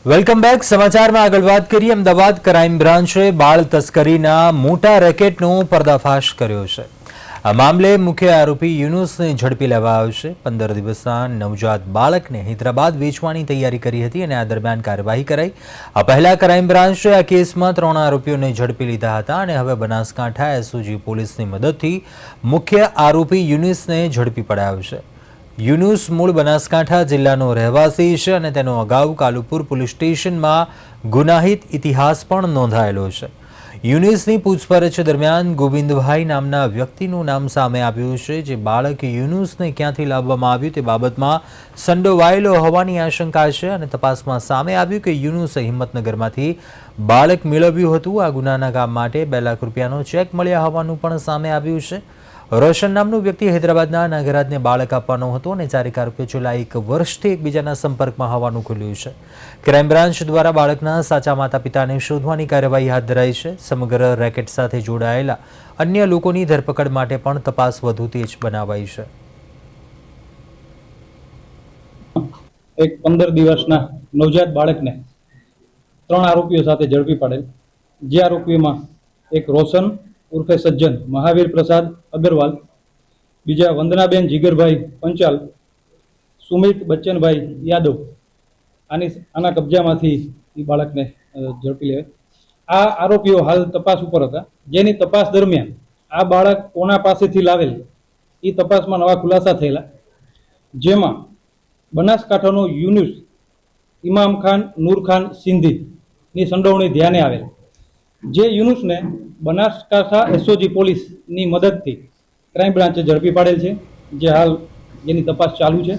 Welcome back. સમાચારમાં આગળ વાત કરીએ. અમદાવાદ ક્રાઇમ બ્રાન્ચે બાળ તસ્કરીના મોટા રેકેટનો પર્દાફાશ કર્યો છે. આ મામલે મુખ્ય આરોપી યુનુસને ઝડપી લેવાયો છે. 15 દિવસના નવજાત બાળકને હૈદરાબાદ વેચવાની તૈયારી કરી હતી અને આ દરમિયાન કાર્યવાહી કરાઈ. આ પહેલા ક્રાઇમ બ્રાન્ચે આ કેસમાં 3 આરોપીઓને ઝડપી લીધા હતા અને હવે બનાસકાંઠા એસઓજી પોલીસની મદદથી મુખ્ય આરોપી યુનુસને ઝડપી પડાયો છે. યુનુસ મૂળ બનાસકાંઠા જિલ્લાનો રહેવાસી છે અને તેનો અગાઉ કાલુપુર પોલીસ સ્ટેશનમાં ગુનાહિત ઇતિહાસ પણ નોંધાયેલો છે. યુનુસની પૂછપરછ દરમિયાન ગોવિંદભાઈ નામના વ્યક્તિનું નામ સામે આવ્યું છે, જે બાળક યુનુસને ક્યાંથી લાવવામાં આવ્યું તે બાબતમાં સંડોવાયેલો હોવાની આશંકા છે અને તપાસમાં સામે આવ્યું કે યુનુસે હિંમતનગરમાંથી બાળક મેળવ્યું હતું. આ ગુનાના કામ માટે 2 લાખ રૂપિયાનો ચેક મળ્યા હોવાનું પણ સામે આવ્યું છે. રોશન નામનો વ્યક્તિ હૈદરાબાદના નાગરાજને બાળક આપવાનો હતો અને 4 આરોપીઓ છેલ્લા 1 વર્ષથી એકબીજાના સંપર્કમાં હોવાનું ખુલ્યું છે. ક્રાઇમ બ્રાન્ચ દ્વારા બાળકના સાચા માતા પિતાને શોધવાની કાર્યવાહી હાથ ધરાઈ છે. સમગ્ર રેકેટ સાથે જોડાયેલા અન્ય લોકોની ધરપકડ માટે પણ તપાસ વધુ તેજ બનાવાઈ છે. એક 15 દિવસના નવજાત બાળકને 3 આરોપીઓ સાથે ઝડપી પાડેલ. જે આરોપીઓમાં એક રોશન ઉર્ફે સજ્જન મહાવીર પ્રસાદ અગ્રવાલ, બીજા વંદનાબેન જીગરભાઈ પંચાલ, સુમિત બચ્ચનભાઈ યાદવ આના કબજામાંથી એ બાળકને ઝડપી લેવાય. આ આરોપીઓ હાલ તપાસ ઉપર હતા, જેની તપાસ દરમિયાન આ બાળક કોના પાસેથી લાવેલ એ તપાસમાં નવા ખુલાસા થયેલા, જેમાં બનાસકાંઠાનો યુનુસ ઇમામ ખાન નૂર ખાન સિંધીની સંડોવણી ધ્યાને આવેલ. જે યુનુસને બનાસકાંઠા એસઓજી પોલીસની મદદથી ક્રાઇમ બ્રાન્ચે ઝડપી પાડેલ છે, જે હાલ જેની તપાસ ચાલુ છે.